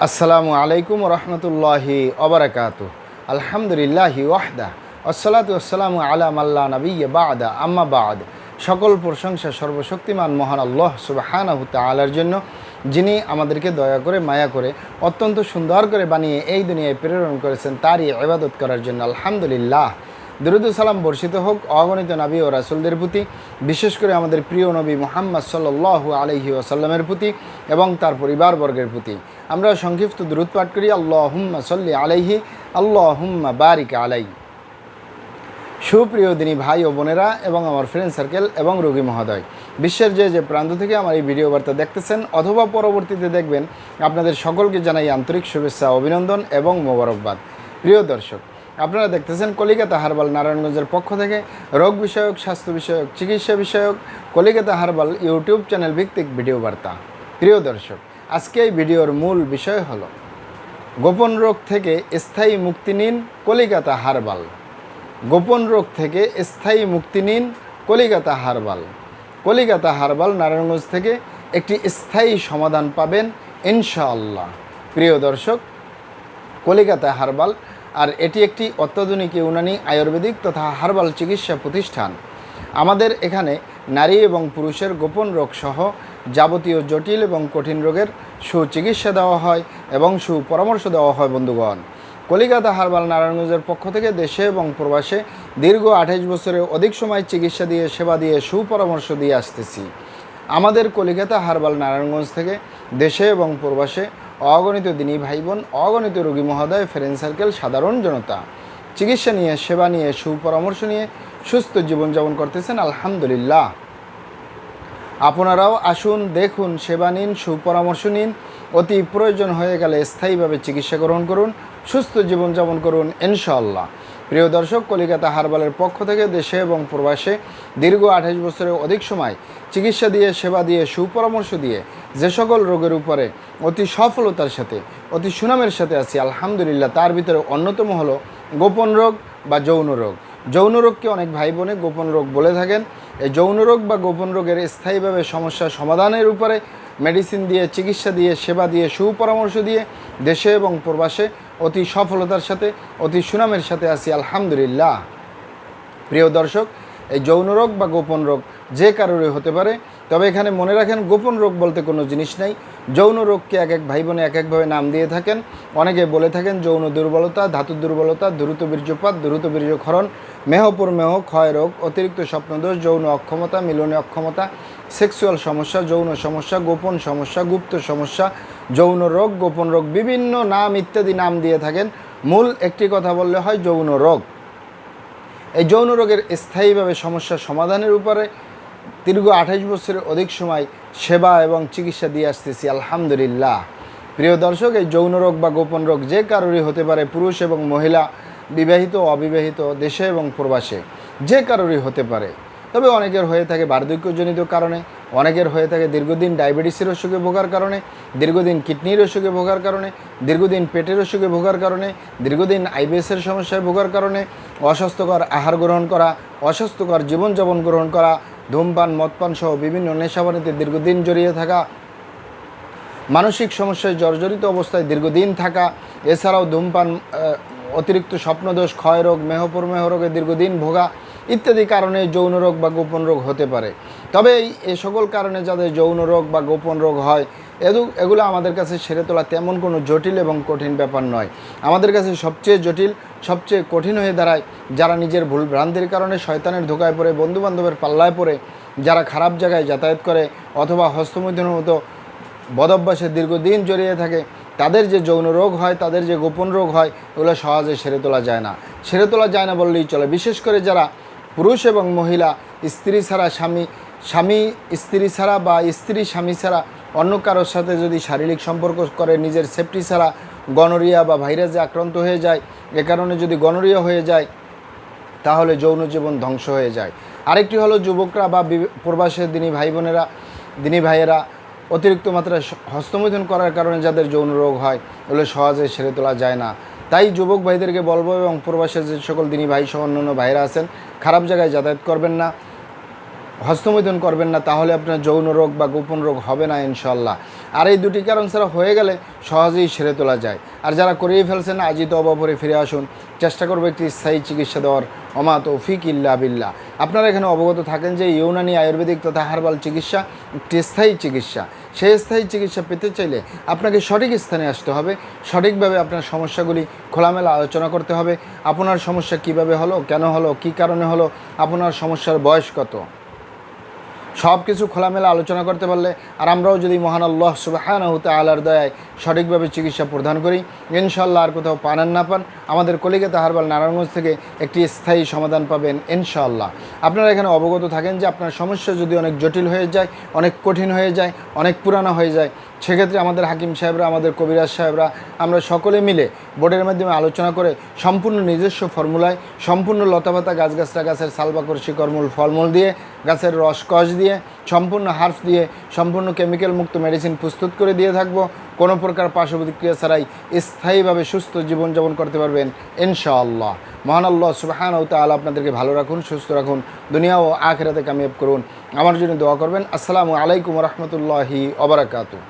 আসসালামু আলাইকুম রহমতুল্লাহি ওবারাকাতু। আলহামদুলিল্লাহি ওয়াহদা আসসালাতু আসসালামু আলা মাল্লা নবিয়্যা বা'দা আম্মা বা'দ। সকল প্রশংসা সর্বশক্তিমান মহান আল্লাহ সুবহানাহু তাআলার জন্য, যিনি আমাদেরকে দয়া করে মায়া করে অত্যন্ত সুন্দর করে বানিয়ে এই দুনিয়ায় প্রেরণ করেছেন তারই ইবাদত করার জন্য আলহামদুলিল্লাহ। দরুদ ও সালাম বর্ষিত হোক অগণিত নবী ও রাসূলদের প্রতি, বিশেষ করে আমাদের প্রিয় নবী মুহাম্মদ সাল্লাল্লাহু আলাইহি ওয়াসাল্লামের প্রতি এবং তার পরিবারবর্গের প্রতি। আমরা সংক্ষিপ্ত দরুদ পাঠ করি, আল্লাহুম্মা সাল্লি আলাইহি, আল্লাহুম্মা বারিক আলাইহি। সুপ্রিয় দিনী ভাই ও বোনেরা এবং আমার ফ্রেন্ড সার্কেল এবং রোগী মহোদয়, বিশ্বের যে প্রান্ত থেকে আমার এই ভিডিও বার্তা দেখতেছেন অথবা পরবর্তীতে দেখবেন, আপনাদের সকলকে জানাই আন্তরিক শুভেচ্ছা, অভিনন্দন এবং মোবারকবাদ। প্রিয় দর্শক, আপনারা দেখতেছেন কলিকাতা হার্বাল নারায়ণগঞ্জের পক্ষ থেকে রোগ বিষয়ক, স্বাস্থ্য বিষয়ক, চিকিৎসা বিষয়ক কলিকাতা হার্বাল ইউটিউব চ্যানেল ভিত্তিক ভিডিও বার্তা। প্রিয় দর্শক, আজকে এই ভিডিওর মূল বিষয় হলো গোপন রোগ থেকে স্থায়ী মুক্তি নিন কলিকাতা হার্বাল। গোপন রোগ থেকে স্থায়ী মুক্তি নিন কলিকাতা হার্বাল। কলিকাতা হার্বাল নারায়ণগঞ্জ থেকে একটি স্থায়ী সমাধান পাবেন ইনশাআল্লাহ। প্রিয় দর্শক, কলিকাতা হার্বাল আর এটি একটি অত্যাধুনিক ইউনানি আয়ুর্বেদিক তথা হার্বাল চিকিৎসা প্রতিষ্ঠান। আমাদের এখানে নারী এবং পুরুষের গোপন রোগ সহ যাবতীয় জটিল এবং কঠিন রোগের সুচিকিৎসা দেওয়া হয় এবং সুপরামর্শ দেওয়া হয়। বন্ধুগণ, কলিকাতা হার্বাল নারায়ণগঞ্জের পক্ষ থেকে দেশে এবং প্রবাসে দীর্ঘ 28 বছরের অধিক সময় চিকিৎসা দিয়ে, সেবা দিয়ে, সুপরামর্শ দিয়ে আসতেছি। আমাদের কলিকাতা হার্বাল নারায়ণগঞ্জ থেকে দেশে এবং প্রবাসে অগণিত দিনী ভাই বোন, অগণিত রোগী মহোদয়, ফ্রেন্ড সার্কেল, সাধারণ জনতা চিকিৎসা নিয়ে, সেবা নিয়ে, সুপরামর্শ নিয়ে সুস্থ জীবনযাপন করতেছেন আলহামদুলিল্লাহ। আপনারাও আসুন, দেখুন, সেবা নিন, সুপরামর্শ নিন। অতি প্রয়োজন হয়ে গেলে স্থায়ীভাবে চিকিৎসা গ্রহণ করুন, সুস্থ জীবনযাপন করুন ইনশাআল্লাহ। প্রিয় দর্শক, কলিকাতা হার্বালের পক্ষ থেকে দেশে এবং প্রবাসে দীর্ঘ 28 বছরের অধিক সময় চিকিৎসা দিয়ে, সেবা দিয়ে, সুপরামর্শ দিয়ে যে সকল রোগের উপরে অতি সফলতার সাথে, অতি সুনামের সাথে আছি আলহামদুলিল্লাহ, তার ভিতরে অন্যতম হলো গোপন রোগ বা যৌন রোগ। যৌন রোগকে অনেক ভাই বোনে গোপন রোগ বলে থাকেন। এই যৌন রোগ বা গোপন রোগের স্থায়ীভাবে সমস্যা সমাধানের উপরে মেডিসিন দিয়ে, চিকিৎসা দিয়ে, সেবা দিয়ে, সুপরামর্শ দিয়ে দেশে এবং প্রবাসে অতি সফলতার সাথে, অতি সুনামের সাথে আছি আলহামদুলিল্লাহ। প্রিয় দর্শক, এই যৌন রোগ বা গোপন রোগ যে কারোরই হতে পারে, তবে এখানে মনে রাখেন গোপন রোগ বলতে কোনো জিনিস নাই। যৌন রোগকে এক এক ভাই বোনে এক একভাবে নাম দিয়ে থাকেন। অনেকে বলে থাকেন যৌন দুর্বলতা, ধাতুর দুর্বলতা, দ্রুত বীর্যপাত, দ্রুত বীর্যক্ষরণ, মেহপুরমেহ, ক্ষয় রোগ, অতিরিক্ত স্বপ্নদোষ, যৌন অক্ষমতা, মিলনে অক্ষমতা, সেক্সুয়াল সমস্যা, যৌন সমস্যা, গোপন সমস্যা, গুপ্ত সমস্যা, যৌন রোগ, গোপন রোগ, বিভিন্ন নাম ইত্যাদি নাম দিয়ে থাকেন। মূল একটি কথা বললে হয় যৌন রোগ। এই যৌন রোগের স্থায়ীভাবে সমস্যা সমাধানের উপরে দীর্ঘ 28 বছরের অধিক সময় সেবা এবং চিকিৎসা দিয়ে আসতেছি আলহামদুলিল্লাহ। প্রিয় দর্শক, এই যৌন রোগ বা গোপন রোগ যে কারোরই হতে পারে, পুরুষ এবং মহিলা, বিবাহিত, অবিবাহিত, দেশে এবং প্রবাসে যে কারোরই হতে পারে। তবে অনেকের হয়ে থাকে বার্ধক্যজনিত কারণে, অনেকের হয়ে থাকে দীর্ঘদিন ডায়াবেটিসের অসুখে ভোগার কারণে, দীর্ঘদিন কিডনির অসুখে ভোগার কারণে, দীর্ঘদিন পেটের অসুখে ভোগার কারণে, দীর্ঘদিন আইবিএসের সমস্যায় ভোগার কারণে, অস্বাস্থ্যকর আহার গ্রহণ করা, অস্বাস্থ্যকর জীবনযাপন গ্রহণ করা, ধূমপান, মদপান সহ বিভিন্ন নেশাবানিতে দীর্ঘদিন জড়িয়ে থাকা, মানসিক সমস্যায় জর্জরিত অবস্থায় দীর্ঘদিন থাকা, এছাড়াও ধূমপান, অতিরিক্ত স্বপ্নদোষ, ক্ষয় রোগ, মেহপুরমেহ রোগে দীর্ঘদিন ভোগা ইত্যাদি কারণে যৌন রোগ বা গোপন রোগ হতে পারে। তবে এই সকল কারণে যাদের যৌন রোগ বা গোপন রোগ হয়, এগুলো আমাদের কাছে সেরে তোলা তেমন কোনো জটিল এবং কঠিন ব্যাপার নয়। আমাদের কাছে সবচেয়ে জটিল, সবচেয়ে কঠিন হয়ে দাঁড়ায় যারা নিজের ভুল ভ্রান্তির কারণে শয়তানের ধোকায় পড়ে, বন্ধুবান্ধবের পাল্লায় পড়ে, যারা খারাপ জায়গায় যাতায়াত করে অথবা হস্তমৈথুনের মতো বদভ্যাসে দীর্ঘদিন জড়িয়ে থাকে। তাদের যে যৌন রোগ হয়, তাদের যে গোপন রোগ হয়, এগুলো সহজে সেরে তোলা যায় না। সেরে তোলা যায় না বললেই চলে। বিশেষ করে যারা পুরুষ এবং মহিলা, স্ত্রী ছাড়া স্বামী, স্বামী স্ত্রী ছাড়া বা স্ত্রী স্বামী ছাড়া অন্য কারোর সাথে যদি শারীরিক সম্পর্ক করে, নিজের সেফটি ছাড়া গনোরিয়া বা ভাইরাসে আক্রান্ত হয়ে যায়, এ কারণে যদি গনোরিয়া হয়ে যায় তাহলে যৌন জীবন ধ্বংস হয়ে যায়। আরেকটি হলো যুবকরা বা প্রবাসের দিনী ভাই বোনেরা, দিনী ভাইয়েরা অতিরিক্ত মাত্রায় হস্তমৈথুন করার কারণে যাদের যৌন রোগ হয়, এগুলো সহজে সেরে তোলা যায় না। তাই যুবক ভাইদেরকে বলবো এবং প্রবাসের যে সকল দিনী ভাই সহ অন্যান্য ভাইরা আছেন, খারাপ জায়গায় যাতায়াত করবেন না, হস্তমৈথুন করবেন না, তাহলে আপনার যৌন রোগ বা গোপন রোগ হবে না ইনশাআল্লাহ। আর এই দুটি কারণ ছাড়া হয়ে গেলে সহজেই সেরে তোলা যায়। আর যারা করেই ফেলছেন আজই তওবা করে ফিরে আসুন, চেষ্টা করবো একটি স্থায়ী চিকিৎসা দেওয়ার। ওমা তৌফিক ইল্লা বিল্লাহ। আপনারা এখানে অবগত থাকেন যে ইউনানি আয়ুর্বেদিক তথা হার্বাল চিকিৎসা একটি স্থায়ী চিকিৎসা। সেই স্থায়ী চিকিৎসা পেতে চাইলে আপনাকে সঠিক স্থানে আসতে হবে, সঠিকভাবে আপনার সমস্যাগুলি খোলামেলা আলোচনা করতে হবে। আপনার সমস্যা কিভাবে হলো, কেন হলো, কী কারণে হলো, আপনার সমস্যার বয়স কত, সব কিছু খোলামেলা আলোচনা করতে পারলে আর আমরাও যদি মহান আল্লাহ সুবহানাহু ওয়া তাআলার দয়ায় সঠিকভাবে চিকিৎসা প্রদান করি, ইনশাআল্লাহ আর কোথাও পান না পান আমাদের কলিকাতা হার্বাল নারায়ণগঞ্জ থেকে একটি স্থায়ী সমাধান পাবেন ইনশাআল্লাহ। আপনারা এখানে অবগত থাকেন যে আপনার সমস্যা যদি অনেক জটিল হয়ে যায়, অনেক কঠিন হয়ে যায়, অনেক পুরানো হয়ে যায়, সেক্ষেত্রে আমাদের হাকিম সাহেবরা, আমাদের কবিরাজ সাহেবরা, আমরা সকলে মিলে বোর্ডের মাধ্যমে আলোচনা করে সম্পূর্ণ নিজস্ব ফর্মুলায়, সম্পূর্ণ লতাপাতা গাছগাছরা, গাছের সালবাকর শিকড়মূল ফলমূল দিয়ে, গাছের রসকস দিয়ে, সম্পূর্ণ হার্বস দিয়ে, সম্পূর্ণ কেমিক্যাল মুক্ত মেডিসিন প্রস্তুত করে দিয়ে থাকবো। কোনো প্রকার পার্শ্ব প্রতিক্রিয়া ছাড়াই স্থায়ীভাবে সুস্থ জীবনযাপন করতে পারবেন ইনশাআল্লাহ। মহান আল্লাহ সুবহানাহু ওয়া তাআলা আপনাদেরকে ভালো রাখুন, সুস্থ রাখুন, দুনিয়া ও আখিরাতে কামিয়াব করুন। আমার জন্য দোয়া করবেন। আসসালামু আলাইকুম ওয়া রাহমাতুল্লাহি ওয়া বারাকাতুহু।